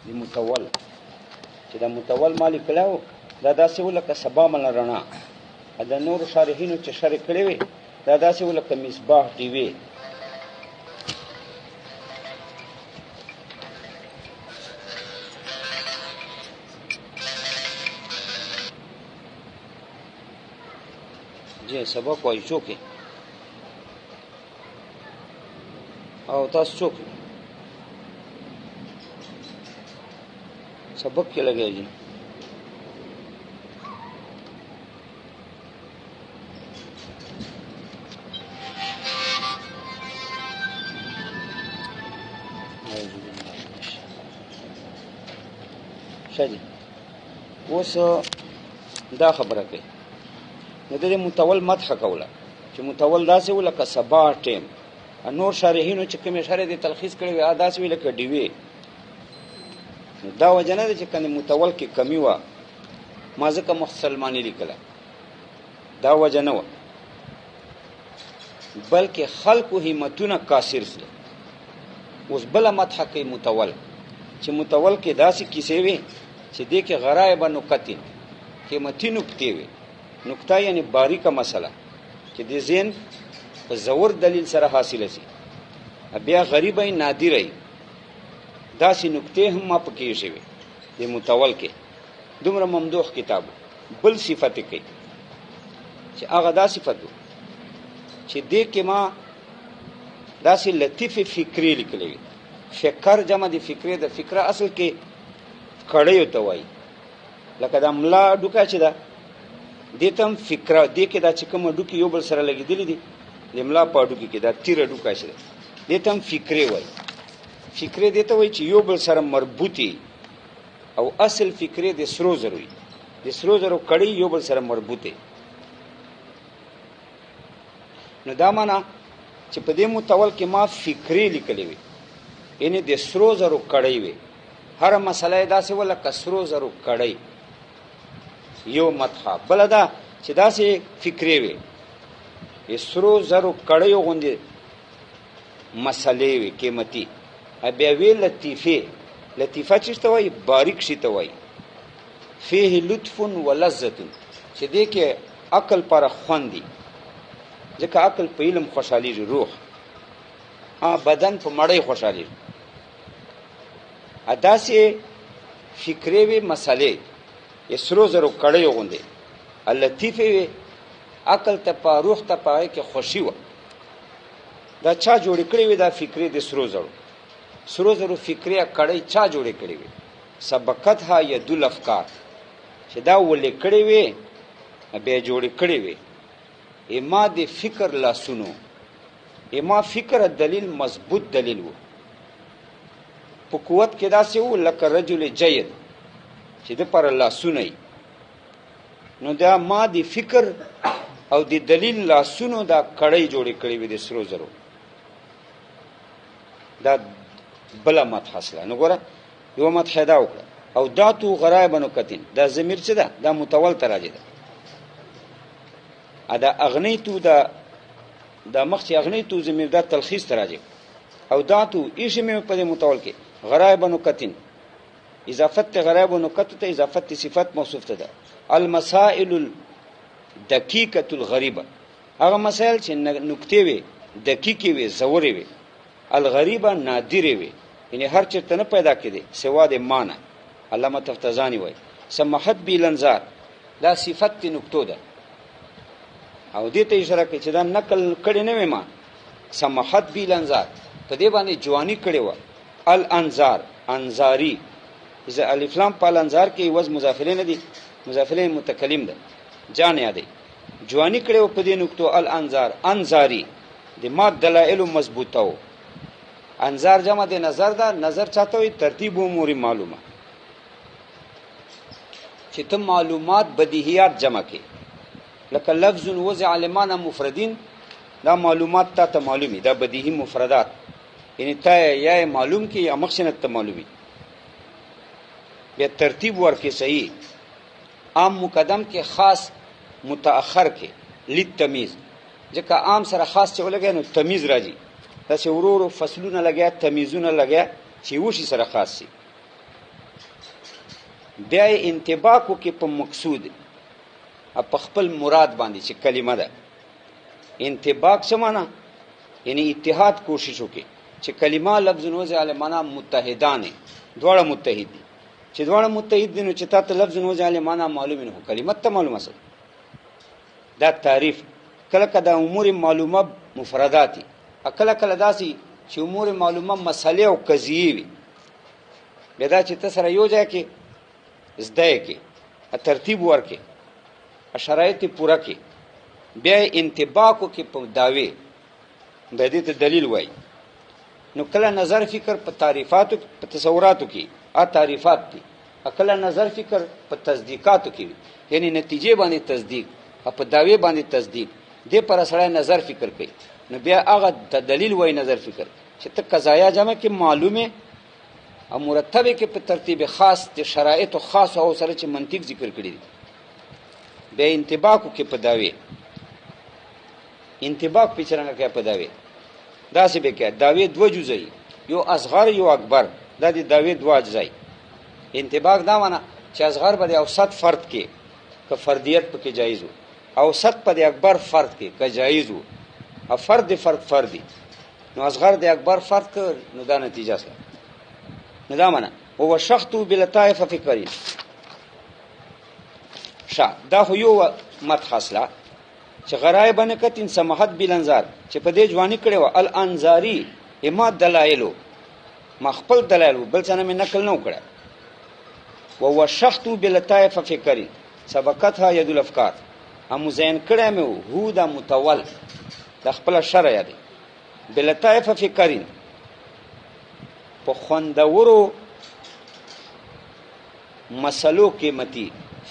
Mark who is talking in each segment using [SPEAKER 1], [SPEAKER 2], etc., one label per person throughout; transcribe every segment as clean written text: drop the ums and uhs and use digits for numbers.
[SPEAKER 1] د متول چې دا متول مالی کلاو دا داسې ولکه سبا مل رڼا د نور شارحینو چې شرح کړی وي دا داسې ولکه مصباح ډیوې جی سبق وایي څوک او تاسو څوک سبق کې لګیا جی شادي اوس دا خبره کوي نو د متول مدح کوله چې متول داسې ولکه صباح ټیم نور شارحینو چې کومې شرح دې تلخیص کړی وي داسې وي لکه ډیوې دا وجه نه ده چې کنه متول کې کمی وه ما ځکه مسلماني لیکله دا وجه نه وه بلکې خلقو همتونه کاسر سله اوس بله مدح کوي متول چې متول کې داسې کیسې وي چې دې کې غرایب نکتې قیمتي نکتې وي نکته یعنی باریکه مسله چې د ذهن په زور دلیل سره حاصله شي بیا غریبه نادره داسې نکتې هم ما پکې شوي د متول کې دومره ممدوح کتاب بل صفت کوي چې هغه دا صفت چې دې کې ما داسې لطیف فکری لیکلی وي فکر جمع د فکرې د فکره اصل کې کړیو ته وایي لکه د ملا ډوکه چې ده دې ته هم فکره دې کې دا چې کومه ډوکې یو بل سره لګېدلې دي د ملا په ډوکې کې دا تیره ډوکه چې ده دې ته هم فکرې وایي فکرې دې ته وایي چې یو بل سره مربوطي او اصل فکرې د سرو زرو وي د سرو زرو کړی یو بل سره مربوطه نو دا معنا چې په دې متول کې ما فکرې لیکلې وي یعنی د سرو زرو کړی وي هر مسله داسې ولکه سرو زرو کړی یو مدحه بل دا چې داسې فکرې وي سرو زرو کړیو غوندې مسلې وي قیمتي بیا وی لطیفه لطیفه چې ته وایي باریک شي ته وایي فيه لطف ولذت چې دې کې عقل پر خوندي ځکه عقل په علم خوشحالي روح بدن په مړی خوشحالي داسې فکرې وي مسلې سرو زرو کړیو غوندې لطیفه وي عقل ته په روح ته په کې خوشي وه دا چا جوړې کړې وي دا فکرې د سرو زرو فکرې کړی چا جوړې کړې وي سبقتها ید الافکار چې دا ولې کړې وي بیا جوړې کړې وي اما د فکر لاسونو اما فکر دلیل مضبوط دلیل وو په قوت کې داسې وو لکه رجل جید چې د پر لاسونه نو دا ما د فکر او د دلیل لاسونو دا کړی جوړې کړې وي د سرو زرو دا بله مدح حاصله نو ګوره یوه مدح دا وکړه او دا تو غرایب نکتین دا ضمیر څه ده دا متول ته راجع ده دا اغنیتو دا مخکې اغنیتو ضمیر دا تلخیص ته راجع او دا تو ایش مې په دې متول کې غرایب نکتین اضافت غرایب نکت ته اضافت صفت موصوف ته ده المسائل الدقیقه الغریبه هغه مسائل چې نکتې وي دقیقې وي زورې وي الغریبه نادره وي یعنی هر چېرته نه پیدا کېدی سوا د معنی علامه تفتزانی وایي سمحت بالانظار دا صفت د نکتو ده او دې ته اشاره کوي چې دا نقل کړی نه وي ما سمحت بالانظار په دې باندې جوانی کړی وه الانظار انظاری اذا الف لام په الانظار کې وز مضافله نه دي مضافله متکلم ده جان یادې جوانی کړی وه په دې نکتو الانظار انظاری د ما دلایل مضبوطه و انظار جمع د نظر ده نظر چاته وي ترتیب امور معلومه چې ته معلومات بدیهیات جمع کې لکه لفظ وضع لمعنى مفردین دا معلومات ته معلومي دا بدیهی مفردات یعنی ته یا معلوم کې یا مخشنت ته معلومي بیا ترتیب ورکې صحیح عام مقدم کې خاص متأخر کې للتمیز ځکه عام سره خاص چې ولګي نو تمیز راځي دا چې ورو ورو فصلونه لګیا تمیزونه لګیا چې وشي سره خاص شي بیا یې انطباق وکړي په مقصود په خپل مراد باندې چې کلمه ده. انطباق څه معنا؟ یعنی اتحاد کوشش وکړي چې کلمه لفظ نوځي علی معنا متحدان دواړه متحد دي. چې دواړه متحد دي نو چې تا ته لفظ نوځي علی معنا معلوم نه هو کلمه ته معلومه سره. دا تعریف کله کله د امور معلومه مفرداتی، کله کله داسي چې امور معلومه مسئله او قضیه وي. بدا چې ته سره یو ځای کې زده کې ترتیب ورکې شرایط پوره کې بیا انطباق کې په داوی د دې ته دلیل وای. نو کله نظر فکر په تعریفاتو په تصوراتو کې تعریفات دي، کله نظر فکر په تصدیقاتو کې یعنی نتیجې باندې تصدیق په داوی باندې تصدیق دې پر سره نظر فکر کوي. نو بیا هغه د دلیل وای نظر فکر چې ته قضایا جمع کې معلومه او مرتبه کې په ترتیب خاص د شرایط خاص او سره چې منطق ذکر کړی دي. بیا انطباق کې په داوی انطباق په چرنګ کې په داوی داسې به کې داوی دو جزئی یو اصغر یو اکبر دا د داوی دو اجزای. انطباق دا معنا چې اصغر به اوسط فرد کې که فردیت پکې جایز وو، اوسط په د اکبر فرد کې که جایز وو، او فرد فردی نو اصغر د اکبر فرد ک نو دا نتیجه سره نو دا معنا هو شخص بلطائف فکری شا دا خو یو مت حاصله چې غرایب نه کتین سمحت بلنزار چې په دې ځواني کړي و الانزاری اما دلایلو مخبل دلایل بل څه نه نقل نو کړه. وهو شخص بلطائف فکری سبقتها يد الافکار هم زین کړه مې هو دا متول د خپل شرع دی بلطائف فکرین په خوندورو مسلو قیمتي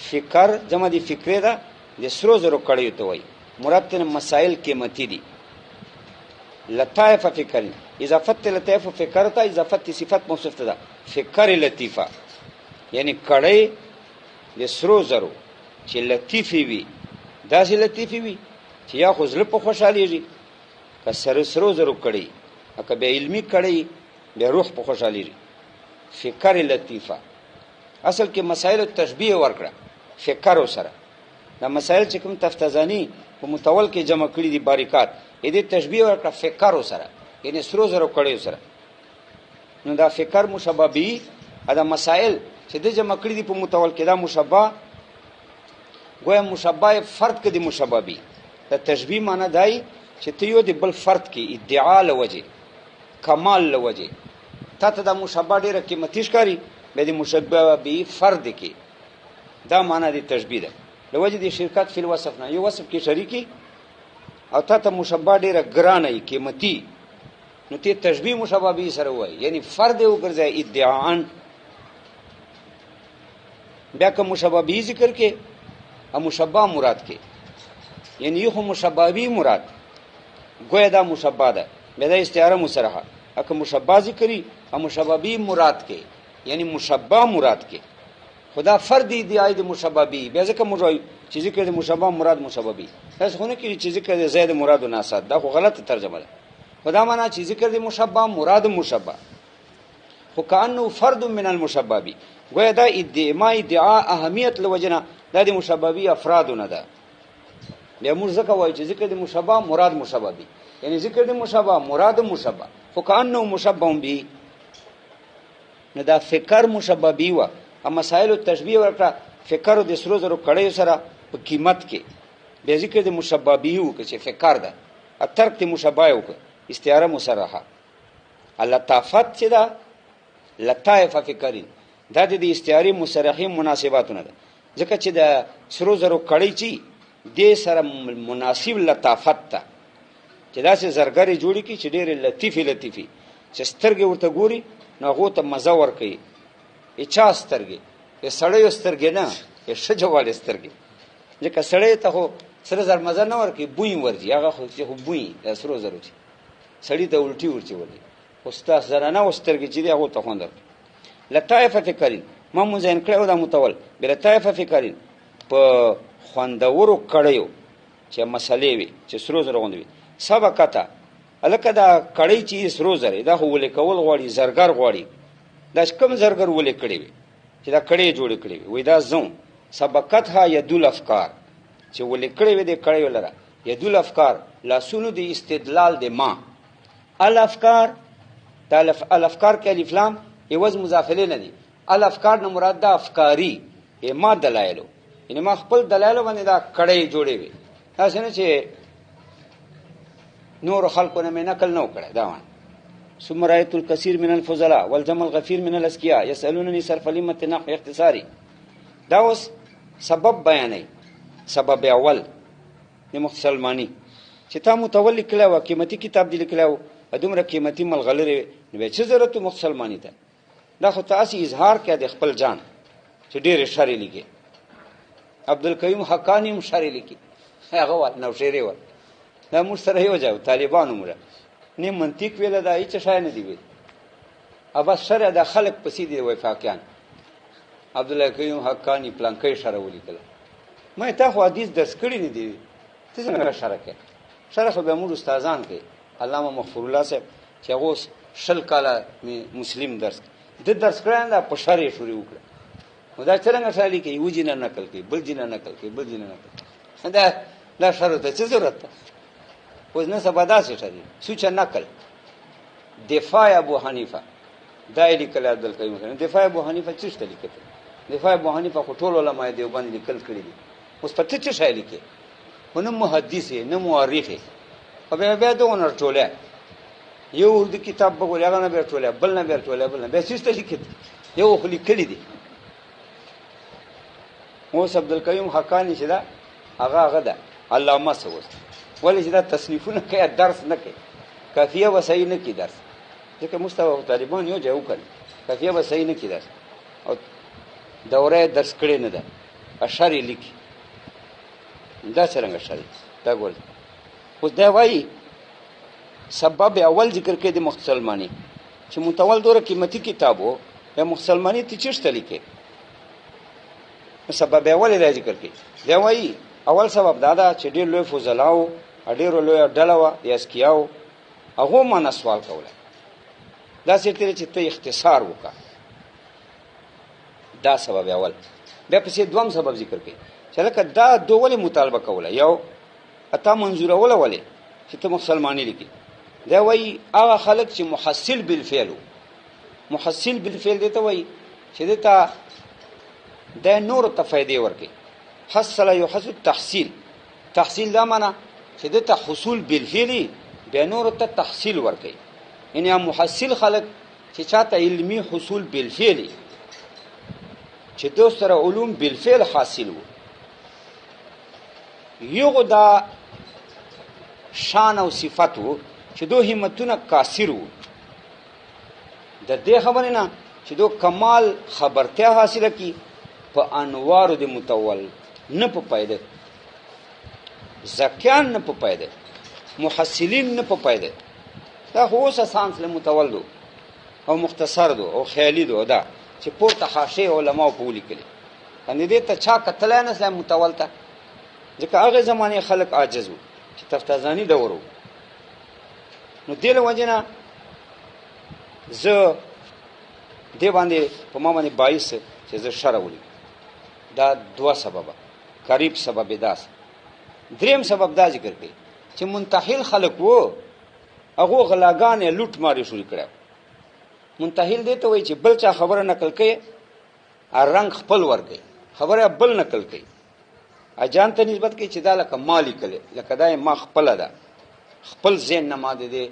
[SPEAKER 1] فکر جمع دی فکر ده د سرو زرو کړی ته وای مراد ته مسائل قیمتي دي. لطائف فکرین اضافت لطائف فکر ته اضافت صفت موصوف ده فکر لطیفه یعنی کړی د سرو زرو چې لطیفي وي داسې لطیفي وي چې یا خو زړه په خوشحالېږي که سرو زرو کړی که بیا علمي کړی بیا روح په خوشحالېږي. فکر لطیفه اصل کې مسائل تشبیه ورکړه فکر سره. دا مسائل چې کوم تفتزانی په متول کې جمع کړي دي باریکات دې تشبیه ورکړه فکر سره یعنی سرو زرو کړي سره. نو دا فکر مشابه به دا مسائل چې د جمع کړي دي په متول کې دا مشابه گویا مشابه فرد کې دي مشابه به دا تشبیه معنی دای چې ته یو د بل فرد کې ادعا لوجه کمال لوجه تا ته دا مشابه ډیره قیمتي ښکاري به د مشابه به فرد کې دا معنی دی تشبیه ده لوجه د شرکت فی الوصف نه یو وصف کې شریکی او تا ته مشابه ډیره ګرانه قیمتي نو ته تشبیه مشابه به سره وای یعنی فرد وګرځي ادعاان. بیا که مشابه به ذکر کې او مشابه مراد کې یعنی یو مشابه به مراد گویا دا مشابه ده به دا استعاره مصرحه اکه مشابه ذکری او مشابه به مراد کې یعنی مشابه مراد کې خدا فرد دی اید مشابه به به ځکه مراد چې ذکر د مشابه مراد مشابه به تاسو خو نه کې چې ذکر د زید مراد و ناسات دا خو غلطه ترجمه ده. خدا معنا چې ذکر د مشابه مراد مشابه خو کانه فرد من المشابه به گویا دا ادعا اهمیت لوجنا دا د مشابه به افراد نه ده. بیا موږ ځکه وایو چې ذکر د مشابه مراد مشابه به یعنی ذکر د مشابه مراد مشابه خو کانه مشابه به نه دا فکر مشابه به و اما مسائل تشبیه ورکړه فکر د سرو زرو کړي سره په قیمت کې به ذکر د مشابه به و چې فکر ده ترک د مشابه و استعاره مصرحه اللطافت چې دا لطائف فکرین دا د استعاره مصرحه مناسباتونه ده ځکه چې د سرو زرو کړي چې د سره مناسب لطافت ته چې داسې زرګری جوړی کی چې ډېر لطیفي چې سترګې ورته ګوري نو هغه ته مزه ور کوي. اچا سترګې یې سړی سترګې نه یې شجوال سترګې ځکه سړی ته خو سره زر مزه نه ور کوي بوی ورځي هغه خو چې بوی سرو زرو چې سړی ته الټي ورچې ولي استاد زرانه سترګې چې هغه ته خوندر. لطائف فکرین ما مزین کړو دا متول بلطائف فکرین په خوندورو کړیو چې مسلې وي چې سرو زرو غوندوي سبقته الکه دا کړی چې سرو زرې دا خو ولې کول غواړي زرګر غواړي دا کوم زرګر ولې کړی وي چې دا کړې جوړې کړې وي دا زوم سبقتها ید الافکار چې ولې کړې وي د کړې ولره ید الافکار لاسونو د استدلال د ما الافکار دا الافکار کې الف لام ایواز مضافله نه دي الافکار نه مراد دا افکاری ما دلایلو یعنی ما خپل دلایلو باندې دا کړې جوړې وي تاسو نه چې نور خلقو نه نقل نو کړه دا وان ثم رأيت الكثير من الفضلاء والجمع الغفير من الاسكياء يسألونني صرف لمة نحو اختصاري دا اوس سبب بیانې سبب اول د مسلمانی چې تا متول کلاو قیمتي کتاب دی کلاو ادمره قیمتي ملغلره نو چې ضرورت مسلمانی ته دا خو تاسو اظهار کړه د خپل جان چې ډېر شری لیکي عبدالقیوم حقانی هم شری لیکي هغه ول نو شری ول دا موږ سره یو ځای طالبانو موږ نه منطق ویل دا هیڅ شای نه دی ویل ابا شرع د خلق پسې دی وفاقیان عبدالقیوم حقانی پلانکې شره ولیکل مې ته خو حدیث درس کړی نه دی ته څنګه شرع کې شرع خو به موږ استادان کې علامه مغفور الله صاحب چې هغه شل کاله مسلم درس د درس کړان دا په شرع شروع وکړه نو دا څنګه شالي کې یو جن نقل کې بل جن نقل کې بل جن نقل دا شرط ته څه ضرورت ده اوس نه سبا داسې شری سوچ نقل دفاع ابو حنیفه دا لیکل عبدالقیوم دفاع ابو حنیفه څه شته لیکل دفاع ابو حنیفه خو ټول علماء دیوبند لیکل کړی دي اوس پته څه شای لیکي ونه محدث نه مورخ او بیا دونه ټوله یو د کتاب بغول هغه نه ټوله بل نه ټوله بل نه به څه لیکي یو خو لیکل دي اوس عبدالقیوم حقانی شدا هغه ده علامه سوست ولی چې دا تصنیفونه کوي درس نه کوي کافیه وسعی نه کوي درس ځکه مستوى طالبان یو ځای وکړي کافیه وسعی نه کوي درس او دوره درس کړي نه ده اشعار لیکي دا څنګه اشعار دا ګول اوس دا وایي سبب اول ذکر کوي د مسلمانی چې متول دوره قیمتي کتابو یا مسلمانی ته چشته لیکي سبب اول دا ذکر کوي دا وایي اول سبب دا چې ډېر لوی فضلاو ډېر لوی ډلوا یا اسکیاو هغه ما سوال کوله دا سره چې ته اختصار وکړه دا سبب اول بیا پسې دوم سبب ذکر کړي چې لکه دا دوه مطالبه کوله یو اته منظور ولا چې ته مسلمانی لیکي دا وایي هغه خلک چې محصل بالفعل محصل بالفعل دی ته وایي چې دته د نور ته فائدې ورکړي حصل يحصل تحصيل تحصيل دا معنا چې د حصول بالفعل به نور ته تحصیل ورکړي یعنی محصل خلق چې چاته علمی حصول بالفعل چې دوسره علوم بالفعل حاصل وو یو دا شان او صفات وو چې دوه همتونه کاسر وو د دې خبرې نه چې دوه کمال خبرتیا حاصله کی په انوار د متول نه په پایده زکیان نه په پایده محصلین نه په پایده دا خو اوس اسانس له متولدو او مختصر دو او خیالی دو دا چې پورته حاشیه علماء په لیکلي ان دې ته چا کتل نه سم متولته ځکه هغه زمانه خلق عاجز وو چې تفتازانی دورو نو دې له وجنه زه دې باندې په ما باندې 22 چې زه شرع ولي دا دوا سببه قریب سبب داس دریم سبب دا ذکر کړي چې منتحل خلق وو هغه غلاګان لوټ ماري شروع کړو منتحل دی ته وایي چې بل چا خبره نقل کوي رنگ خپل ورګي خبره بل نقل کوي اجان ته نسبت کوي چې دا لکه مالی کله لکه دا ما خپل ده خپل ذهن نه ماده دي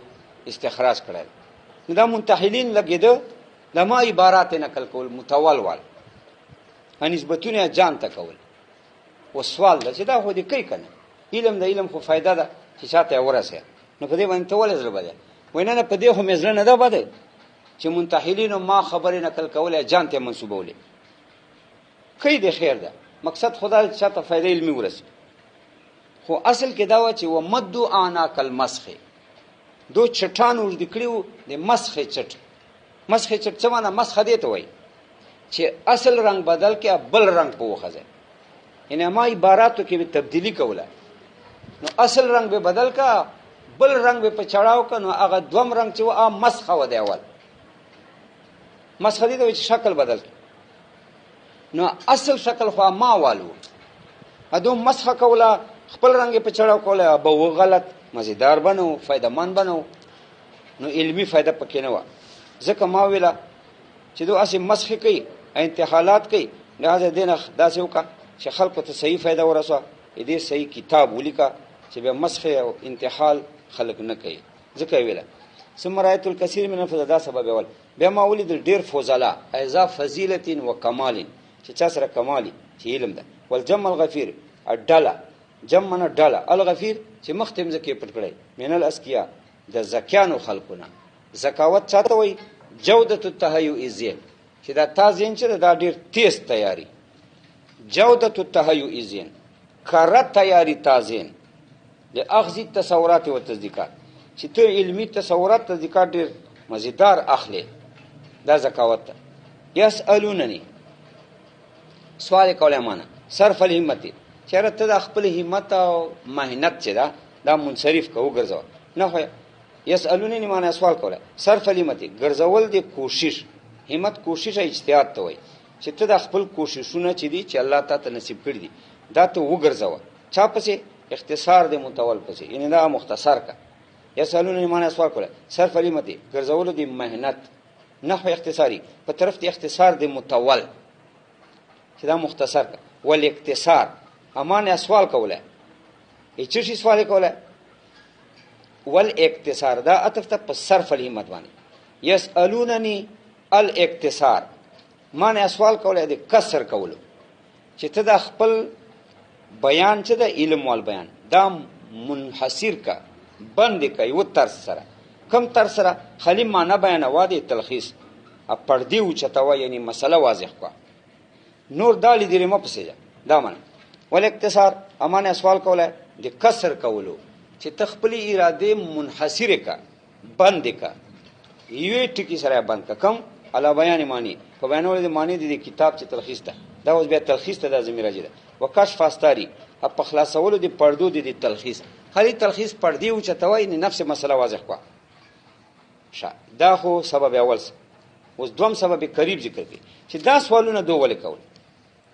[SPEAKER 1] استخراج کړل دا منتحلین لګیدو لما عبارات نقل کول متول وال نسبتونه جان ته کول و سوال ده چې دا خو دې کوي کنه علم د علم خو فائدہ ده چې چاته ورسه نو په دې باندې تول زړه بده وینه نه په دې خو مزله نه ده بده چې منتحلین ما خبره نقل کوله جان ته منسوبوله کوي د خیر ده مقصد خدای چاته فائدہ علمي ورسه خو اصل کې دا و چې و مدو انا کل مسخ دو چټان ور د کړیو د مسخ چټ مسخ چټ څه معنا مسخ دې ته وای چې اصل رنگ بدل کې بل رنگ په وخزه انما عباراتو کې تبدیلی کوله نو اصل رنگ به بدل کا بل رنگ به په چړاو کا نو هغه دوم رنگ چې و مسخ و دی اول مسخ دې ته شکل بدل نو اصل شکل خو ما والو ادو مسخه کوله خپل رنگ په چړاو کوله به و غلط مزیدار بنو فائدہ مند بنو نو علمی فائدہ پکې نه و ځکه ما ویلا چې دو اسی مسخه کوي انتحالات کوي لہذا دینه داسې وکړه چې خلکو ته صحیح فائدہ ورسوه دې صحیح کتاب ولیکا چې به مسخه او انتحال خلق نه کوي ځکه ویلا ثم رأيت الكثير من الفضلاء سبب اول بیا ما ولید ډیر فضلا اذا فضیلت و کمال چې چا سره کمالي چې علم ده والجمع الغفير الدلا جمعنا دلا الغفير چې مختم زکه پټ کړی من الاسکیا د زکیانو خلقونه زکاوت چاته وای جودت التهيؤ ازین چې دا تازین چې دا ډیر تیز تیاری جودت التهيؤ ازین کاره تیاری تازین لاخذ التصورات والتصديقات چې ته علمی تصورات تصدیقات ډیر مزیدار اخلي دا زکاوت یسالوننی سوال کوله معنا صرف الهمت چیرې ته د خپل همت او مهنت چې دا منصرف کو ګرځو نه خو یسالوننی معنا سوال کوله صرف الهمت ګرځول دی کوشش همت کوشش اجتهاد ته وای چې ته د خپل کوششونه چې دي چې الله تعالی ته نصیب کړی دي دا ته وګرځو چا پسې اختصار دی متول پسې یعنی دا مختصر کا یسالوننی معنا سوال کوله صرف الهمت ګرځول دی مهنت نحو اختصاری په طرف دی اختصار دی متول چې دا مختصر کا ول اختصار امان سوال کوله چې شي سوال کوله ول اختصار دا عطف ته په صرف الهمت باندې یسالوننی الاختصار معنی سوال کوله د کسر کولو چې ته د خپل بیان چې د علم وال بیان دا منحصر کا بند کوي و تر سره کم تر سره خلی معنی بیان واده تلخیص ا پردی او چتاوه یعنی مسله واضح کا نور دالی دیره مپسه دا معنی ول اختصار امان سوال کوله د کسر کولو چې تخپلی اراده منحصر کا بند کا یوه ټکی سره بند کا کم علا بیان معنی په بیانولو د معنی د کتاب چې تلخیص ده دا اوس بیا تلخیص ته د زميره جده وکشف استاری په خلاصولو د پردو د تلخیص خالي تلخیص پردی او چتوي نه نفس مسله واضح کا دا خو سبب اول اوس دوم سبب قریب ذکر کی چې دا سوالونه دوه ولیکول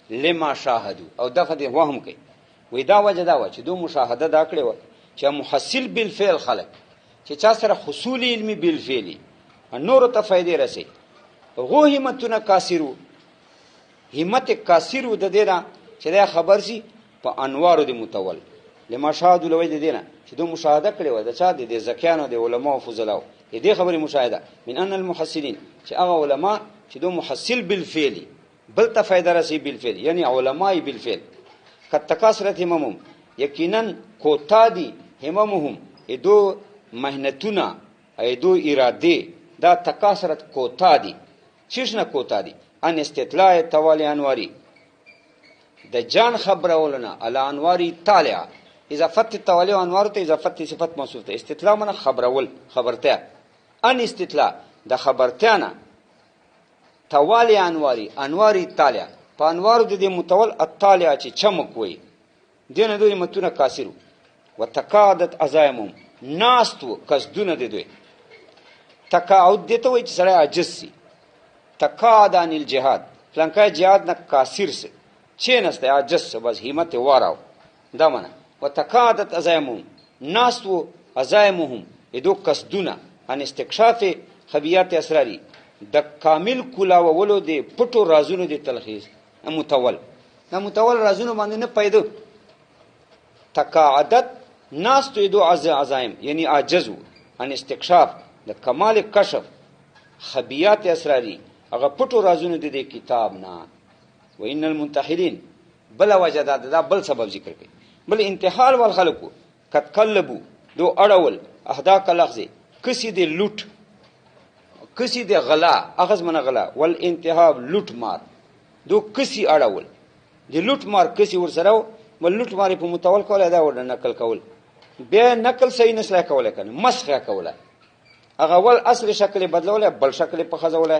[SPEAKER 1] لما شاهدوا او دغه د وهم کوي وې دا وجه دا و چې دوه مشاهده دا کړې و چې محصل بالفعل خلق چې چا سره حصول علمي بالفعل نور ته فائدې رسي غو همتونه کاسرو همت کاسرو د دینه چې دا خبر سي په انوارو د متول لما شاهدوا لوي د دینه چې دوه مشاهده کړې و د چا د زکیانو د علماء او فضلاو دې خبره مشاهده من ان المحصلين چې هغه علما چې دوه محصل بالفعل بل ته فائدہ رسي بالفعل یعنی علماء بالفعل قد تکاثرت هممهم یقینا کوتا دي هممهم دو مهنتونه دو اراده دا تکاثرت کوتا دي چشنه کوتا دي ان استطلاع توالی انواری د جان خبره ولنا علی انواری طالع اضافت توالی انوار ته اضافت صفت موصوف ته استطلاع من خبره ول خبرته ان استطلاع د خبرتانه توالی انواری طالع په انوار د متول الطالع چې چمک وي دینه دوی متونه کاسرو وتقادت عزائمهم ناستو قصدونه د دوی تقاعد دته وي چې سره عجز سي تقاعد عن الجهاد فلانکای جهاد نه کاسر سي چې نسته عجز بس همت وراو دا معنا وتقادت عزائمهم ناستو عزائمهم ادو قصدونه ان استکشاف خبیات اسراری د کامل کلا وولو د پټو رازونو د تلخیص متول دا متول رازونو باندې نه پیدا تقاعدت ناس تو دو عزائم یعنی عاجزو ان استکشاف د کمال کشف خبیات اسراری هغه پټو رازونو د کتاب نه وان المنتحلین بلا وجداد دا بل سبب ذکر کړي بل انتحال والخلقو قد قلبو دو اړول احداق لفظ کسی د لوټ کسی د غلا اخذ من غلا والانتهاب لوټ مار دو کسی اړول د لوټ مار کسی ورسره ول لوټ مار په متول کوله دا ور نقل کول به نقل صحیح نسله کوله کنه مسخه کوله هغه ول اصل شکل بدلوله بل شکل په خزوله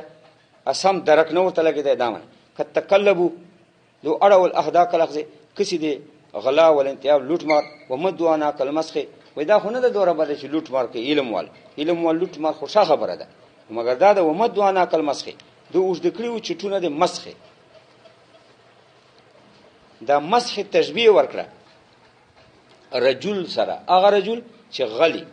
[SPEAKER 1] اسم درک نو ته لګیدا دامن ک تقلبو دو اړول احداق لفظ کسی د غلا والانتهاب لوټ مار ومدوانا کل مسخه وای دا خو نه د دوره باندې چې لوټ مار کې علم وال لوټ مار خو ښه خبره ده مگر دا د ومدوانا کل مسخه دو اوس د کړیو چټونه د مسخه دا مسح تشبیه ورکړه رجل سره، هغه رجل چې غلی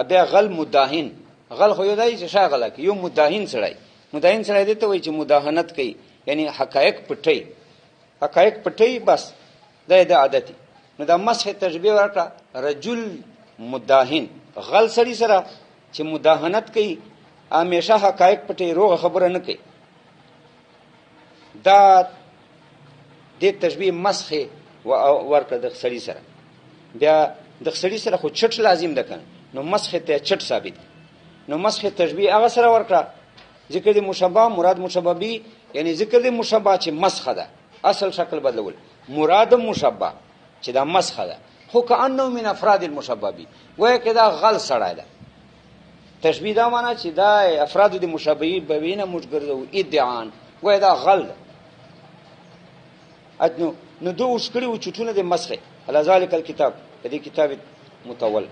[SPEAKER 1] بیا غل مداهن، غل خو یو دی چې شاغله کوي، یو مداهن سړی، مداهن سړی دی ته وایي چې مداهنت کوي، یعنی حقایق پټي، حقایق پټي، بس دا د عادت. نو دا مسح تشبیه ورکړه رجل مداهن، غل سړی سره چې مداهنت کوي، همیشه حقایق پټي، روغه خبره نه کوي. دا د تشبیه مسح ورکړه د سړی سره. بیا د سړی سره خو چټ لازم ده کنه، نو مسح ته چټ ثابت. نو مسح تشبیه هغه سره ورکړه ذکر د مشبہ مراد مشبہ به، یعنی ذکر د مشبہ چې مسخ ده، اصل شکل بدلول، مراد مشبہ چې دا مسخ ده، خو کأنه من افراد المشبہ به، وایي کې دا غل سړی ده. تشبیه دا معنا چې دا افراد د مشبہ به نه موږ ګرځو ادعان، وایي دا غل ده. نو دو وشکړي چټونه د مسخ على ذلك الكتاب، دې کتاب متول.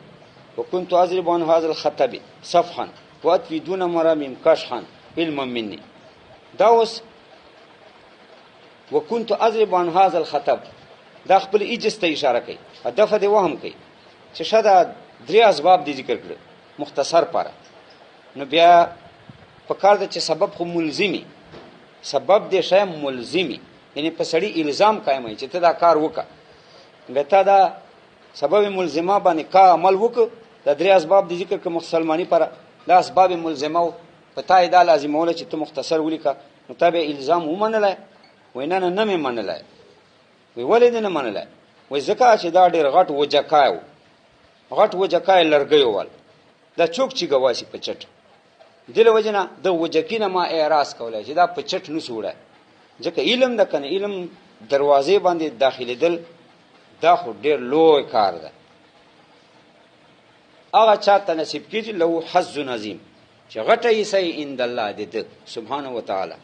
[SPEAKER 1] وكنت اضرب عن هذا الخطب صفحا واتفي دون مرام كشحا علما مني. دا اوس وكنت اضرب عن هذا الخطب، دا خپل ایجز ته اشاره کوي، هدف دې وهم کوي چې شاده درې اسباب دي ذکر کړل مختصر پاره. نو بیا په کار د چې سبب خو ملزمي، سبب دې شی ملزمي، یعنی په سړی الزام قائمای چې ته دا کار وکړه، ګټه دا سبب ملزمه باندې کا عمل وکړه. دا درې اسباب دي ذکر کړه مسلمانی پر، دا اسباب ملزمه پتاي دا لازمونه چې ته مختصر ولیکه. نو تابع الزام ومنلای، وینا نه مې منلای، وی ولې نه منلای، وی ځکه چې دا ډېر غټ وجکایو، غټ وجکای لرګیو ول، دا چوک چې گواسی په چټ دل وجنه د وجکینه ما اعتراض کولای چې دا په چټ نه سوړه، ځکه علم د کنه علم دروازې باندې داخلي دل دا خو ډېر لوی کار ده. هغه چاته نصیب کیږي له حظ عظیم چې غټه یې سي اند الله دې سبحانه وتعالى.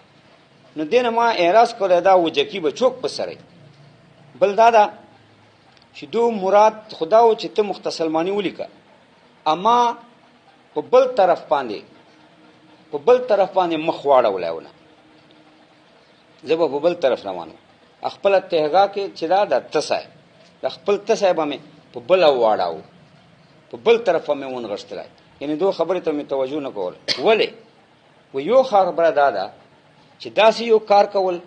[SPEAKER 1] نو دینه ما اعتراض کولای دا وجکی به چوک بسره. بل دا چې دو مراد خدا او چې ته مختصلمانی ولیکه، اما په بل طرف باندې مخ واړولایونه، زبا په بل طرف روانو خپل تهغا کې چې دا د تسای د خپل تسای باندې په بل واړاو، په بل طرف باندې ونغشتلای. یعنی دوه خبرې ته مې توجه نه کول. ولی و یو خبره دا چې داسې یو کار کول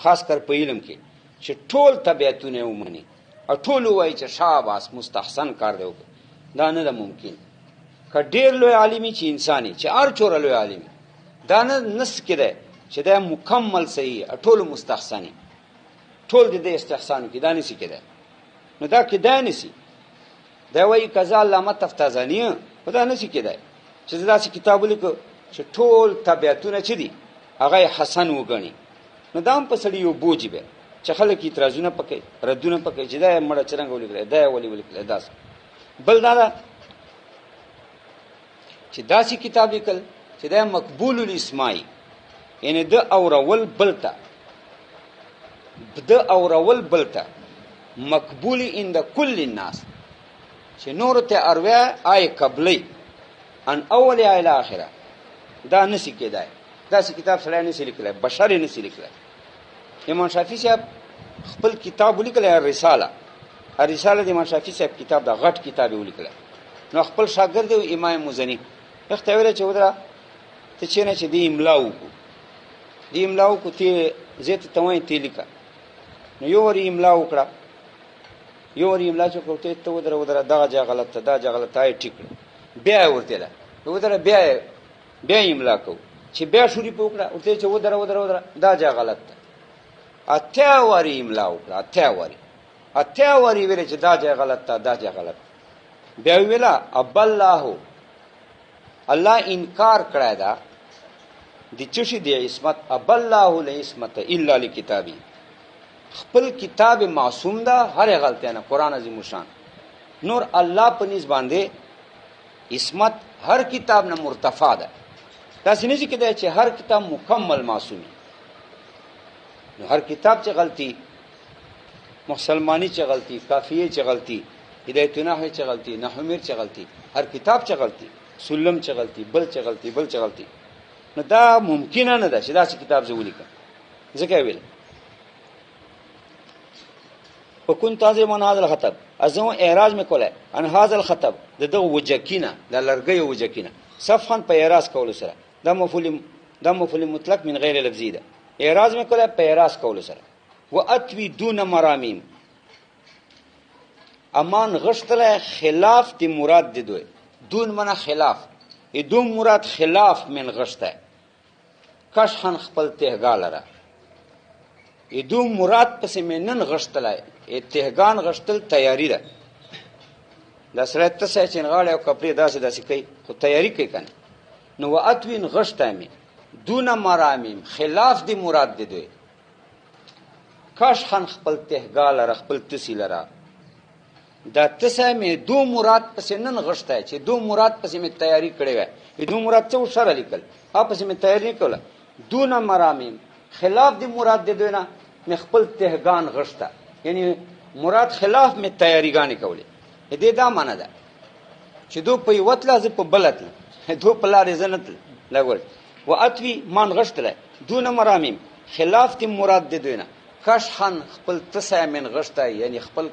[SPEAKER 1] خاص کر په علم کې چې ټول طبيعتونه ومني او ټول وایي چې شاباس مستحسن کار دی، دا نه ممکن. کډیر لوی عالمي چې انساني چې هر چور لوی عالمي دا نه نس کړي چې دا مکمل صحیح ټول مستحسني، ټول دې استحسان کې دا نسی کړي. نو دا کې دا نسی، دا وایي کذا علامه تفتازانی دا نسی کړي چې دا کتاب لیکو چې ټول طبيعتونه چې دي هغه حسن وګڼي. نو دا هم په سړی یو بوج به چې خلک اعتراضونه پکې ردونه پکې چې دا مړه چرنګ ولیکل، دا ولیکل، داس بل دا چې داسې کتاب لیکل چې دا مقبول الاسماعی، یعنی د اورول بلتا مقبول اند کل الناس، چې نور ته ارویا آی قبلی ان اول الى اخره، دا نسی کېدای. داسې کتاب سره نسی لیکل، بشر نسی لیکل. امام شافعی صاحب خپل کتاب ولیکل الرساله د امام شافعی صاحب کتاب دا غټ کتاب ولیکل. نو خپل شاګرد امام مزنی اختیار چې ودره ته چې نه چې دی املاو کو ته زیت توای تی لیکا. نو یو ور املاو کړه، یو ور املا چې کوته ته ودره دا جا غلطه، دا جا غلطه، آی ټیک بیا ورته ده ودره بیا املا کو چې بیا شوري پوکړه ورته چې ودره دا جا غلطه، اتیا وری املا وکړه، اتیا وری ویل چې دا جا غلطه، دا جا غلط. بیا ویلا اب الله انکار کړی دا د چشي د عصمت، اب الله له عصمت الا لکتابی، خپل کتاب معصوم ده هر غلطی نه، قران عظیم شان. نور الله په نس باندې عصمت هر کتاب نه مرتفع ده. دا څنګه چې کده چې هر کتاب مکمل معصومی، نو هر کتاب چې غلطی، مسلمانی چې غلطی، کافیه چې غلطی، هدایت نحوی چې غلطی، نحومیر چې غلطی، هر کتاب چې غلطی، سلم چې غلطی، بل چې غلطی. نو دا ممکن نه ده چې دا کتاب زه ولیکم. ځکه ویل فكنت اعزم عن هذا الخطب ازو اعراض مې کوله ان هذا الخطب دغه وجکینه د لرګي وجکینه صفحا په اعراض کول سره دا مفعول مطلق من غیر لفظی ده اعراض مې کوله په اعراض کول سره واتوی دون مرامیم امان غشتله خلاف دی مراد دی دوی دون منا خلاف ادوم مراد خلاف من غشته کشحن خپل تهگال را ادوم مراد پس منن غشتله تهگان غشتل تیاری ده دا سره تسه چنغاړه او کپڑے داسې کوي خو تیاری کوي کنه نو واتوین غشته می دون مرامیم خلاف دی مراد دی دوی کشحن خپل تهگال را خپل تسیل را دا تسه می دو مراد پس نن غشته چې دو مراد پس می تیاری کړی وای دو مراد څه وشره لیکل اپس می تیاری نکوله دون مرامیم خلاف دی مراد دی دوی نه می خپل تهگان غشته یعنی مراد خلاف می تیاریګانی کوله دې دا معنی ده چې دو په وتله ز په بلتل دو په لارې زنت لګول واتوی مان غشتله دون مرامیم خلاف دی مراد دی دوی نه کشحن خپل تسه من غشته یعنی خپل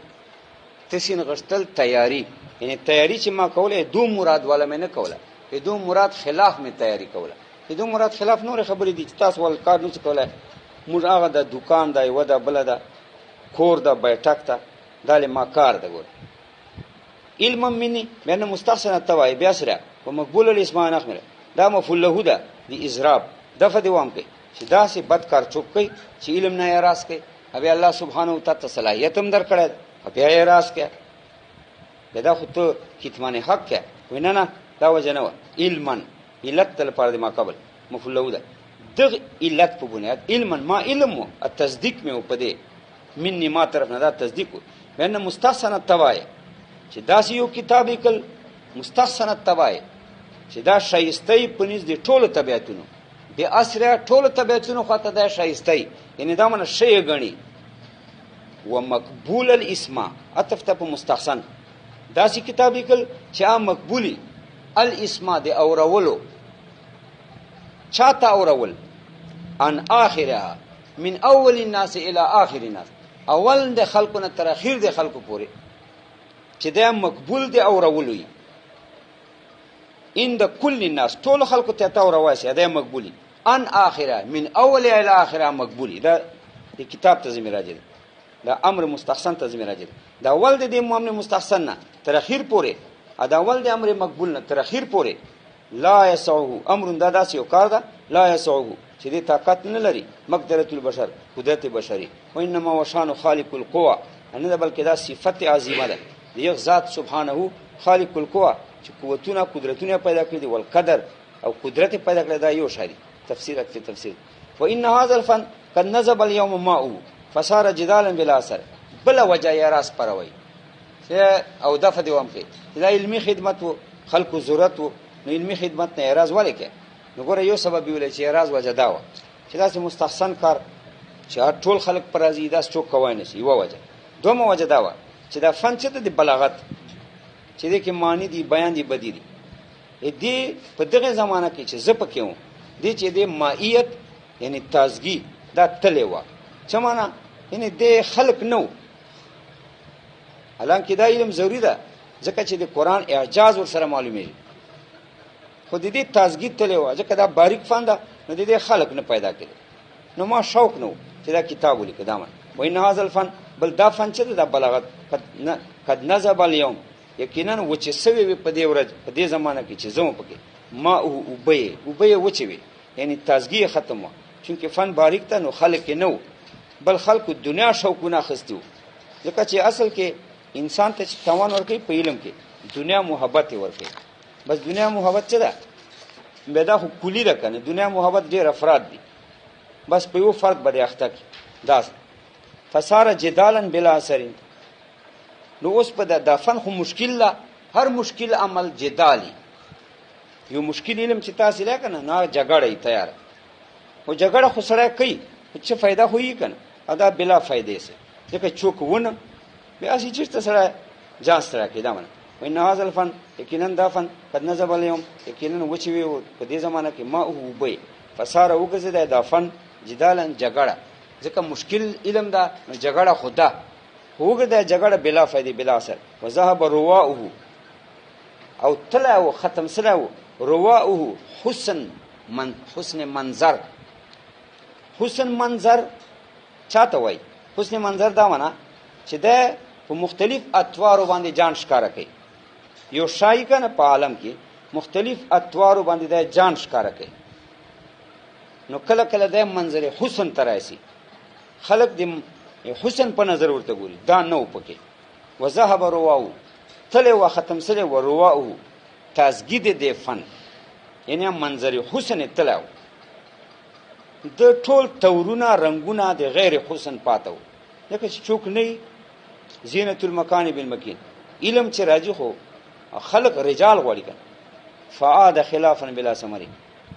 [SPEAKER 1] تسین غشتل تیاری یعنی تیاری چې ما کوله دو مراد والا مې نه کوله دو مراد خلاف مې تیاری کوله دو مراد خلاف نور خبرې دي تاسو ول کار نه کوله موږ هغه د دکان دی ودا بل دا کور دا بیٹک تا داله ما کار دا ګور علم مني بأن مستحسن التوای بیا سره او مقبول الاسمان اخمره دا مفعول له ده دی اضراب دفه دیوام کوي چې دا سي بد کار چوک کوي چې علم نه اراس کوي ابي الله سبحانه وتعالى صلاحيت هم در کړه بیا اراس کوي دا خو ته کتمان حق کوي ویننه دا وجنه علما علت تل پر ما قبل مفعول له ده دغ علت په بنیاد علما ما علم التصدیق مې وپدې مني ما طرف نه دا تصدیق بأن مستحسن التوای چې دا یو کتاب کل مستحسن التوای چې دا شایسته پنځ دي ټولو طبيعتونو به اسره ټولو طبيعتونو خاطر دا شایسته یعنی دا من شی غني ومقبول الاسم اتفت په مستحسن دا سی کتاب کل چې مقبولی الاسم د اورولو چاته اورول ان اخرها من اول الناس الى اخر الناس اول د خلقونه تر اخر د خلقو پورې چې دا مقبول دی اورولوي ان د کل الناس ټول خلقو ته تا اورواسي دا مقبولي ان اخره من اول الى اخره مقبولي دا د کتاب ته زمير راځي دا امر مستحسن ته زمير راځي دا اول د امر مستحسن نه تر اخر پورې دا اول د امر مقبول نه تر اخر پورې لا يسعه امر دا داسې یو کار ده لا يسعه چې دې طاقت نه لري مقدرت البشر قدرت بشري وانما وشان خالق القوى ان دا بلکې دا صفت عظیمه ده یو ذات سبحانه خالق القوى چې قوتونه قدرتونه پیدا کړی دي ول قدر او قدرت پیدا کړی دا یو شری تفسیر اکثر تفسیر وان هذا الفن قد نزب اليوم ماء فصار جدالا بلا اثر بلا وجه یا راس پروي او دفه دیوم کې دا علمي خدمت و خلق ضرورت و نو علمي خدمت نه اعتراض ولې کې نو ګوره یو سبب ویل چې اعتراض وجه دا و چې دا مستحسن کار چې ټول خلق پر راضي دا څوک کوي نه شي یو وجه دومره وجه دا و چې دا فن چې د بلاغت چې د کې معنی دی بیان دی بدی دی دې په دغه زمانہ کې چې زه پکې وم دې چې د مائیت یعنی تازگی دا تلې و چې معنا یعنی د خلق نو حالانکه دا علم ضروری ده ځکه چې د قران اعجاز ور سره معلومي خو دې تازگی تلې و ځکه دا باریک فن ده نو دې خلق نه پیدا کړي نو ما شوق نو چې دا کتاب ولیکم دا وای نه هاذ الفن بل دا فن چې دا بلاغت قد نزب اليوم یقینا و چې سوي په دې ورځ په دې زمانہ کې چې زمو پکې ما او وبې و چې وي یعنی تازگی ختم و چونکه فن باریک ته نو خلق نو بل خلق دنیا شوقونه خستو ځکه چې اصل کې انسان ته توان ورکړي په علم کې دنیا محبت ورکړي بس دنیا محبت څه ده بيدا خو کلی ده کنه دنیا محبت ډېر افراد دي بس په یو فرق باندې اخته کی دا فسار جدالن بلا اثر نو اوس په د فن خو مشکل لا هر مشکل عمل جدالي یو مشکل علم چې تاسو لکه نه جګړه تیار او جګړه خو سره کوي څه फायदा ہوئی کنه ادا بلا فائدې سه ځکه چوک ونه بیا اسی چې سره ځان سره کې دا منه وای نه هاذ الفن یقینا دا فن قد نزب اليوم یقینا وچی وي په دې زمانہ کې ما هو وبې فسار وګزه دا فن جدالن جګړه ځکه مشکل علم دا جګړه خدا وګرځي جګړه بلا فائدې بلا اثر. وذهب رواؤه او تلا او ختم سره رواؤه حسن منظر. حسن منظر چاته وای؟ حسن منظر دا معنا چې دا په مختلف اطوارو باندې جان ښکارا کوي. یو شای کنه په عالم کې مختلف اطوارو باندې دا جان ښکارا کوي. نو کله کله دا منظر حسن ترایسي خلق د حسن په نظر ورته ګوري، دا نو پکې. وذهب رواؤه تله و ختم سره و رواؤه تازګید د فن، یعنی منظر حسن تلاو د ټول تورونه رنگونه د غیر حسن پاتو. لکه چې چوک نه زینت المکان بالمکین علم چې راځي خو خلق رجال غوړي کنه فعاد خلافا بلا ثمر.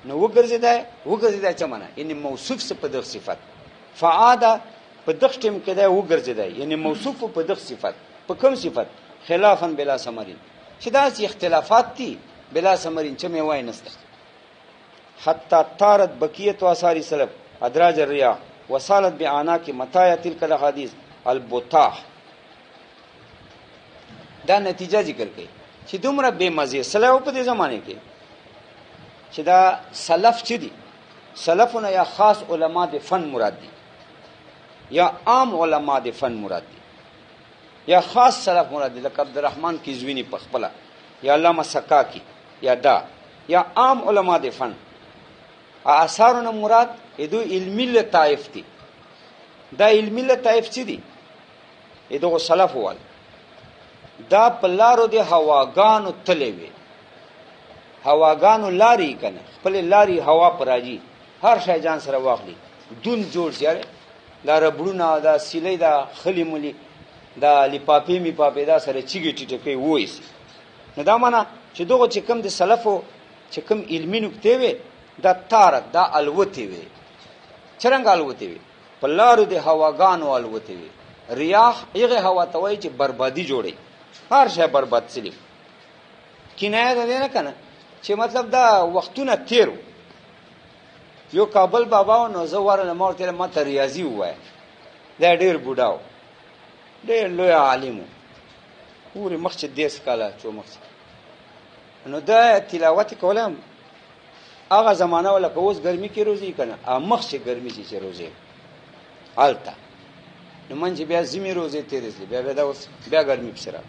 [SPEAKER 1] نو وګرځیدا چې معنا یعنی موصوف څه په دغه صفت فعاد په دغه ټیم کې دا وګرځیدا یعنی موصوف په دغه صفت په کوم صفت خلافا بلا ثمر چې دا چې اختلافات دي بلا ثمر چې مې وای نسته. حتی طارت بقیت آثار سلف ادراج الرياح وصالت بعناق متاع تلك الاحاديث البطاح. دا نتیجه ذکر کړي چې دومره بے مزه سلف په دې زمانه کې چې دا سلف چې دي سلفونه یا خاص علما د فن مراد دي یا عام علما د فن مراد دي یا خاص سلف مراد دي لکه عبدالرحمن کیزوینی په خپل یا علامه سکاکی یا دا یا عام علما د فن. آثارونه مراد ایدو علمی لطائف دي. دا علمی لطائف چې دي ایدو سلف وال دا پلارو دی هواګانو تلې وي. هواګانو لاري کنه خپل لاري هوا پر راځي هر شای جان سره واخلي دون جوړ شي دا ربړونه دا سیلې دا خلی مولي دا لپاپی می پاپی دا سره چیګی ټیټه کوي وایسي. نو دا معنا چې دغه چې کم د سلفو چې کم علمي نکته وي دا تارک دا الوتی وي. څنګه الوتی وي؟ په لارو د هواګانو الوتی وي. ریاح هغه هوا ته وایي چې بربادي جوړي هر شی برباد سلی. کنایه ده نه کنه چې مطلب دا وختونه تیرو. یو کابل بابا نو زوار له مور ته ماته ریاضي وای دا ډیر بوډاو ډیر لوی عالم پوری مخ دیس کاله چو مخ نو دا تلاوت کولم هغه زمانہ ولا کوس ګرمي کې روزي کنه مخ چې ګرمي چې روزي آلتا نو منځ بیا زمي روزي تیرېږي بیا دا اوس بیا ګرمي بسره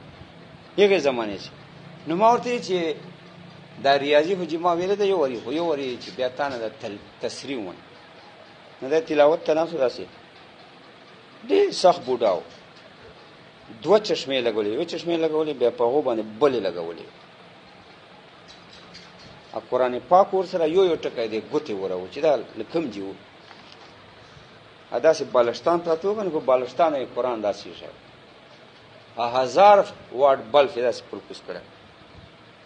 [SPEAKER 1] یغه زمانه شي. نو مورته چې دا ریاضي خو جما ویل ته یو وری چې بیا تانه د تسریع ون نو دا تلاوت تناسو راسي دې صح بوډاو دوه چشمه لګولې یو چشمه لګولې بیا په هو باندې بلې لګولې. ا قرآن پاک ور سره یو ټکای دی ګوتې ورو چې دا لکم جیو ادا سي بالستان پاتو کنه په بالستان یې قرآن داسي شه 1000 واټ بل فداس پر کوس کړه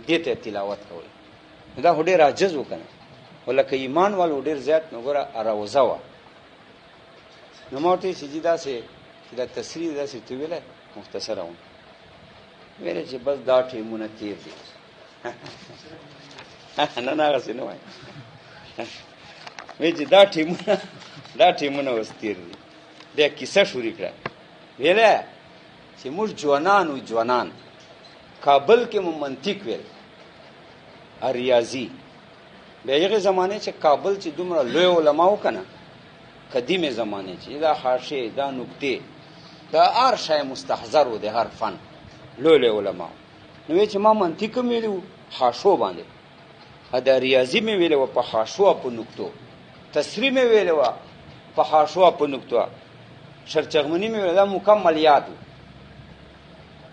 [SPEAKER 1] دته تلاوت کوي. دا هډه راجز وکنه ولکه ایمان والو ډیر زیات نو ګره اراوزا وا نو موته سجدا سي دا تسریع دا سي تویله مختصره ون ویل چې بس دا ټیمونه تیر دي نه نه غسه نه وای وی چې دا ټیمونه واستیر دي. بیا کیسه شروع کړه ویله چې موږ جوانان کابل کې مو منطق ویل ریاضی بیا یغه زمانه چې کابل چې دومره لوی علماء وکنه قدیمه زمانه چې دا حاشیه دا نقطه دا هر شی مستحضر و د هر فن لوی علماء. نو چې ما منطق ویلو حاشو باندې دا ریاضی مې ویلو په حاشو په نقطو تسریع مې ویلو په حاشو په نقطو شرچغمنی مې ویلو مکمل یاد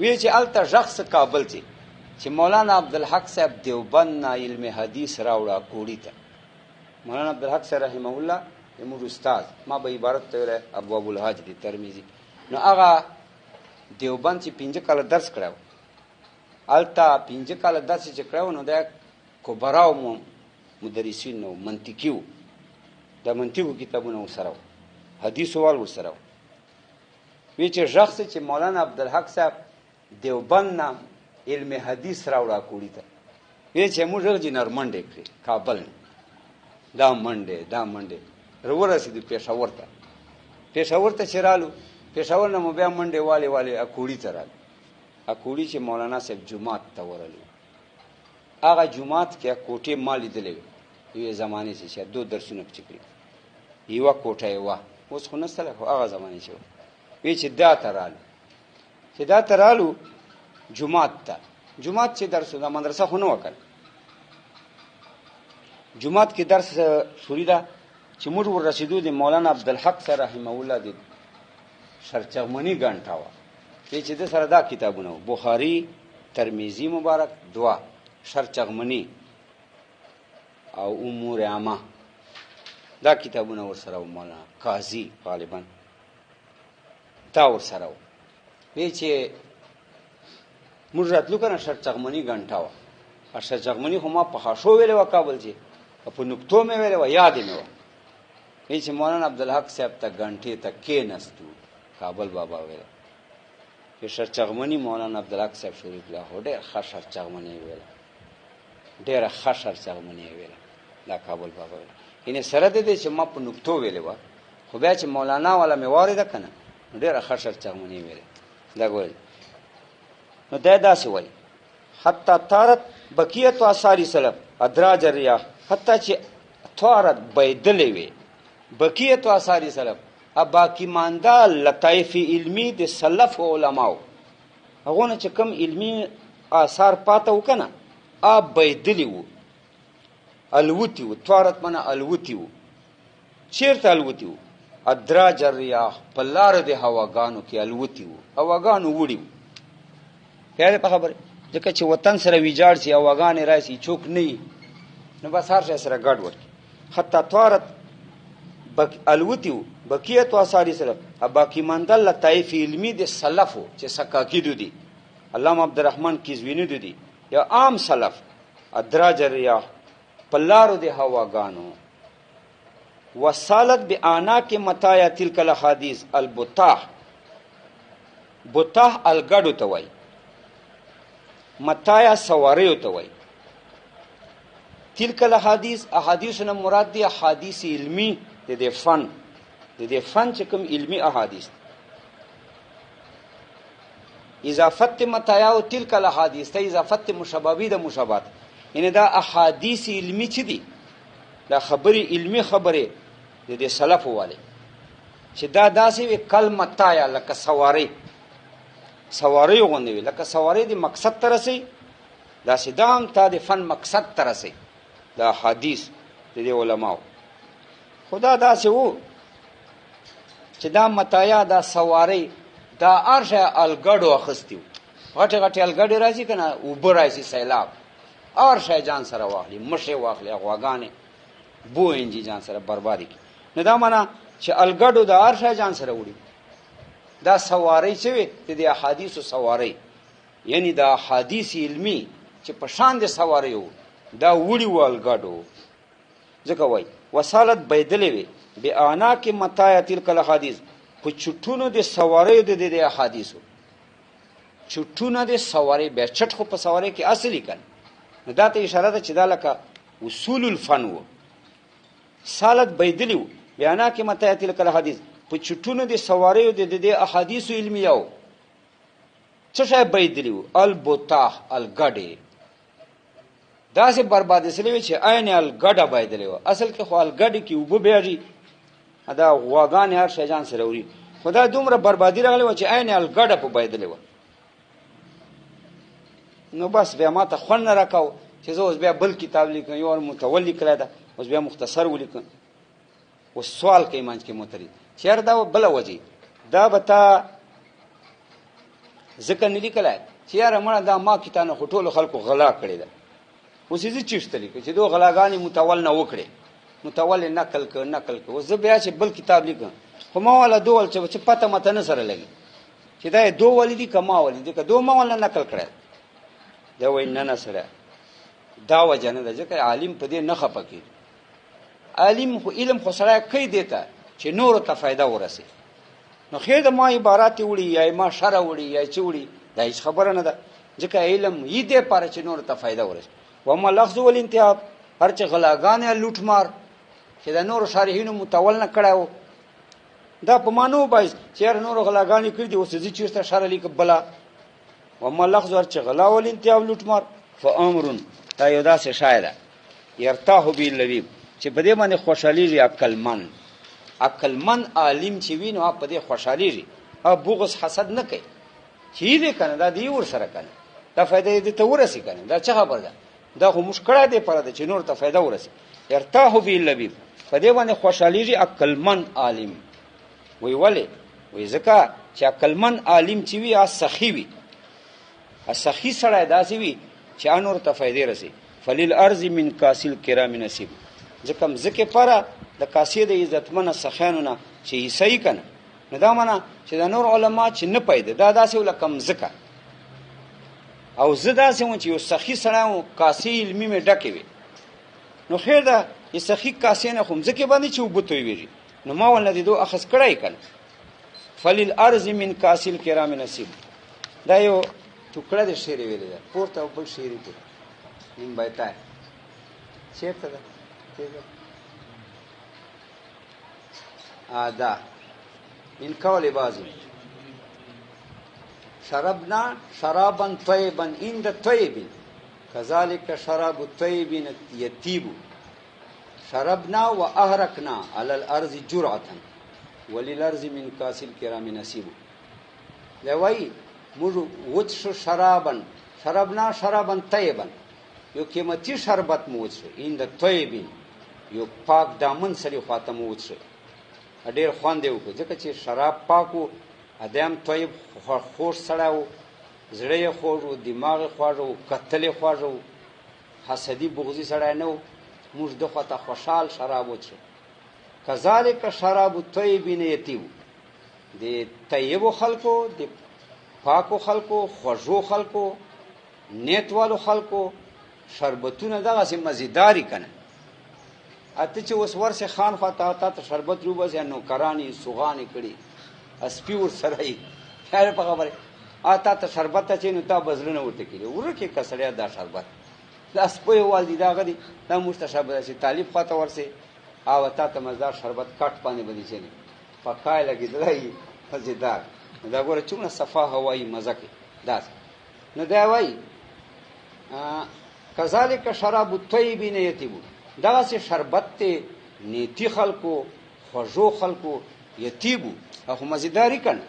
[SPEAKER 1] وی چې الته شخص کابل چې مولانا عبدالحق صاحب دیوبند علم حدیث راوړه کوړی ته. مولانا عبدالحق صاحب رحمه الله زموږ استاد ما به عبارت ته ابواب الحاج دي ترمذی نو هغه دیوبند چې 5 کال درس کړو الته 5 کال درس چې کړو نو دا کبراو مدرسین نو منطقيو د منطقو کتابونو سره حدیث وال سره وی چې شخص چې مولانا عبدالحق صاحب دیوبند نام علم حدیث راوړه کوړی ته وی چې موږ جنر منډه کړی کابل دا منډه ورسېد پېښور ته چرالو پېښور نه مو بیا منډې والې اکوړي ته راغلو. اکوړي چې مولانا صاحب جومات ته ورغلو، هغه جومات کې کوټې ما لیدلې وې یوې زمانې چې دو درسونه پکې کړي، یوه کوټه یې وه، اوس خو نشته خو هغه زمانې چې وه. وی چې دا ته رالو جومات ته. جومات چې درس دا مدرسه خو نه وکړ، جومات کې درس شوري ده چې موږ ور رسیدو د مولانا عبدالحق سره رحمه الله د شرچغمنی ګڼټه وه چې د سره دا کتابونه و، بخاري، ترمذی مبارک، دعا، شرچغمنی او امور عامه، دا کتابونه ور سره و. مولانا قاضي غالبا دا ور سره و. وی چې موږ راتلو کنه شرچغمنی ګڼټه وه. شرچغمنی خو ما په خاشو ویلې وه کابل چې، په نکتو مې ویلې وه، یادې مې وه. وی چې مولانا عبدالحق صاحب ته ګڼټې ته کېنستو، کابل بابا ویله چې شرچغمنی مولانا عبدالحق صاحب شروع کړه، خو ډېر ښه شرچغمنی ویله، ډېره ښه شرچغمنی ویله دا کابل بابا ویله. یعنې سره د دې چې ما په نکتو ویلې وه، خو بیا چې مولانا والا مې واورېده که نه، نو ډېره ښه شرچغمنی ویله. دا ګورئ نو دا داسې وایي حتی طارت بقیت آثار سلف ادراج الریاح، حتی چې طارت بیدلې وې بقیت آثار سلف، باقی مانده لطایف علمی د سلف علماو، هغه نه چې کم علمی آثار پاته وکنه بیدلی وو، الوتی وو. طارت منه الوتی وو. چیرته الوتی وو؟ ادراج الریاح، په لار د هواګانو کې الوتی وو، هواګانو وړي وو. پیاده په خبره ځکه چې وطن سره ویجاړ شي، هواګانې راشي، چوک نه وي، نو بس هر شی سره ګډ ورکړي. حتی طارت الوتی وو بقیت آثار سلف، باقی مانده لطایف علمی د سلفو چې سکاکیدو دي، علامه عبدالرحمن کیزوینی دو دي، یا عام سلف. ادراج الریاح، په لارو د هواګانو. وصالت بآناک متاع تلک الاحادیث البطاح، بطاح الګډو ته وایي، متاع سواریو ته وایي. تلک الاحادیث، احادیثونه مراد دي احادیث علمی د دې فن، د دې فن چې کوم علمی احادیث. اضافت متاع تلک الاحادیث ته اضافت مشابهی د مشابهت، یعنی دا احادیث علمی چې دي دا خبرې علمی خبرې د دې سلف والے چې دا داسې وي کل متاع لکه سواری، سواری غوندې وي لکه سواری د مقصد ته رسي، داسې دا هم تا د فن مقصد ته رسي. دا حدیث د دې علماو خدا داسې وو چې دا متاع دا سواری دا ارشه الګډو اخستی وو، غټې غټې الګډې راځي که نه، اوبه راشي، سیلاب، ارشه جان سره واخلي، مشې واخلي، غواګانې بوینجي جان سره بربادي کړي. نو دا معنا چې الګډو د ارشه جان سره وړي. دا سواری چې وي د دې احادیثو سواری، یعنی دا حدیث علمی چې په شان د سواری وو دا وړي و الګډو. ځکه وایي وصالت بیدلې وي بآناک متاع تلک الاحادیث، په چټونو د سواریو د دې احادیثو، چټونه د سواری، بیا چټ خو په سواری کې اصلي کړي، نو دا ته اشاره ده چې دا لکه اصول الفن وو. سالت بیدلی وو بآناک متاع تلک الاحادیث، په چټونو د سواریو د دې احادیثو علمیو. څه شی بیدلی وو؟ البطاح، الګډې، داسې بربادې سلی وي چې عین الګډه بیدلی وه. اصل کې خو الګډې کې اوبه بیاږي، دا غواګانې هر شی جان سره وړي، خو دا دومره بربادي راغلی وه چې عین الګډه په بیدلی وه. نو بس بیا ما ته خوند نه راکاو چې زه اوس بیا بل کتاب لیکم، یو متول لیکلی ده، اوس بیا مختصر ولیکم. اوس سوال کوي منځ کې متري چې یار دا بله وجې دا به تا ځکه نه لیکلی چې یاره مړه دا ما کتانه خو ټولو خلکو غلا کړې ده، اوس یې زه چېشته لیکم چې دو غلاګانې متول نه وکړې، متول یې نقل که. اوس زه بیا چې بل کتاب لیکم، خو ما والا دو ول چې پته مته نه سره لګي چې دا یې دو ولی دي که ما ولی دي، که دو ما والا نقل کړی. دا وایي نه سره دا وجه نه ده، ځکه عالم په دې نه خفه کېږي. عالم خو علم خو سړی کوي دې ته چې نورو ته فایده ورسي. نو خیر د ما عبارات وړي یا ما شرع وړي یا چې وړي، دا هیڅ خبره نه ده، ځکه علم یې دې پاره چې نورو ته فایده ورسي. وما لفظ والانتهاب، هر چې غلاګانې لوټ مار چې د نورو شارحینو متول نه کړی و، دا په مانو باعث چې یاره نور غلاګانې کړي دي، اوس زه چېرته شر لیکه بله وما لفظ ور چې غلا والانتیاب لوټمار فامرون. دا یو داسې شای ده یرتاح به اللبیب چې په دې باندې خوشحالیږي عقلمن عالم چې وي نو په دې خوشحالیږي او بغض حسد نه کوي چې دې کنه دا دی ور سره کنه دا فائدې دې ته ورسي کنه دا څه خبر ده، دا خو مشکړه دی پر د چې نور ته فائدہ ورسي. یرتاح به اللبیب په دې باندې خوشحالیږي عقلمن عالم. وی ولی وی ځکه چې عقلمن عالم چې وي سخی وي، سخی سړی داسې وي چې انور ته فائدې رسي. فلیل ارض من کاسل کرام نصیب ځکه مځکې پاره د کاسې د عزتمنه سخیانو نه چې عیسی کنه نو دا معنا چې د نور علما چې نه پیدا دا داسې ولکه مځکه او زه داسې وم چې یو سخی سړی و کاسې علمي مې ډکې وي نو خیر ده یې سخي کاسې نه خو مځکې باندې چې اوبه تویېږي نو ما ولنه د دو اخذ کړی کنه. فلیل ارض من کاسل کرام نصیب دا یو ټوکړه د شعر ویلې ده پورته او بل شعر دی نیم بیتا چیرته ده دا من قول بعض شربنا شرابا طيبا عند طيب كذلك شراب الطيب يطيب شربنا واهرقنا على الارض جرعه وللارض من كاس الكرام نصيب. لوي موږ وڅښو شربنا شرابا طيبا یو قیمتي شربت مو وڅښو عند طيب یو پاک دامن سره خاطر مو وڅښو ډېر خوند یې وکړو ځکه چې شراب پاکو ادم طیب خوش سړی و زړه یې خوږ و دماغ یې خوږ و کتل یې خوږ و حسدي بغضي سړی نه و موږ ده خواته خوشحال شراب وڅښو. کذالک شراب الطیبین یطیب د طیبو خلکو د پاکو خلکو خوږو خلکو نیت والو خلکو شربتونه دغسې مزیداري کنه اته چې اوس ورسې خان خواته تا ته شربت روباسي نوکرانې سوغانې کړي اسپي ورسره یي خیر په خبرې تا ته شربت ته چې نو تا به زړه نه ورته کړي ورکې که سړی دا شربت دا سپی وال دي دغه دي دا موږ ته شربت شي طالب خواته ورسې او تا ته مزدار شربت کټ باندې به دي چینې پکای لګېدلی مزیدار نو دا ګوره څومره صفا هوایي مزه کوي داسې نو دا وایي کذالک شراب الطیبین یطیب دغسې شربت دی نیتی خلکو خوږو خلکو یطیبو خو مزیداري کنه.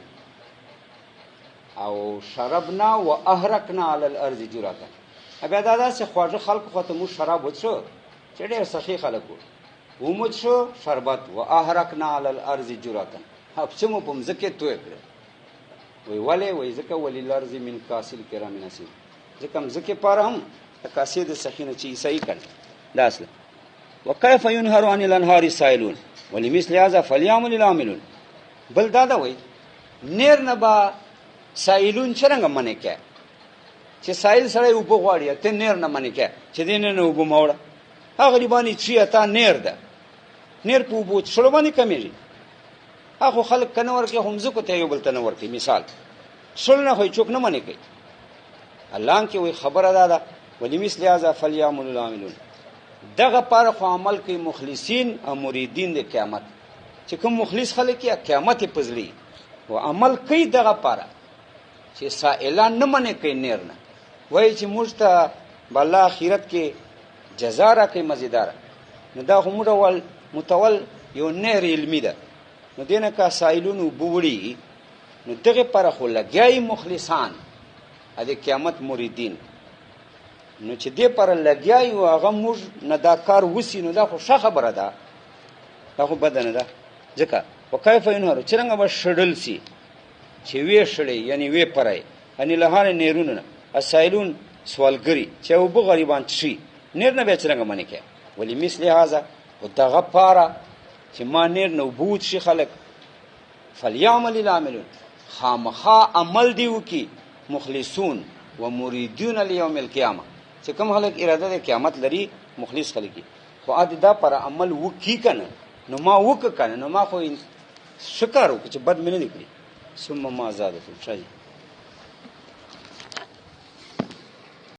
[SPEAKER 1] او شربنا و احرقنا علی الارض جرعه بیا دا داسې خواږه خلکو خو ته موږ شراب وڅښو چې ډېر سخي خلک وو وموڅښو شربت و احرقنا علی الارض جرعه څه مو په مځکې توی کړه. وی ولې وی ځکه وللارض من کاسل کرام نصیب ځکه مځکې پاره هم د کاسې د سخي نه چې عیسی کنه دا اصله. وكيف ينهر عن الانهار السائلون ولمثل هذا فليعمل العاملون. بل دا دا وای نیر نه با سائلون څنګه منې کې چې سائل سره یو په غواړي ته نیر نه منې کې چې دین نه وګ موړه هغه غریبانی چې تا نیر ده نیر په بو څلو باندې کمیږي هغه خلک کنور کې هم زکو ته یو بل تنور کې مثال څل نه وای چوک نه منې کې الله کې وای خبره ده ولمثل هذا فليعمل العاملون دغه پر خو عمل کوي مخلصین او مریدین د قیامت چې کوم مخلص خلک یې قیامت پزلی او عمل کوي دغه پر چې سائلان نه منې کوي نیر نه وای چې موږ ته بل اخرت کې جزا را کوي مزیدار نو دا هم ډول متول یو نیر علمی ده نو دینه کا سائلون وبوړي نو دغه پر خو لګیای مخلصان د قیامت مریدین نو چې دې پر لګیای او هغه موږ نه دا کار وسی نو دا خو ښه خبره ده دا خو بدنه ده ځکه وکيف ينهر څنګه به شړل سي چې وې شړې یعنی وې پرای ان لهانه نیرونه اسایلون سوالګری چې وب غریبان شي نیر نه به څنګه منې کې ولی مثل هذا ودغه پاره چې ما نیر نو بوت شي خلق فليعمل العاملون خامخا عمل دیو کی مخلصون و مریدون لیوم القیامه چې کوم خلک اراده د قیامت لري مخلص خلک خو اده دا پر عمل وکي کنه نو ما وک کنه نو ما خو شکر وک چې بد مې نه نکړي ثم ما زادت شي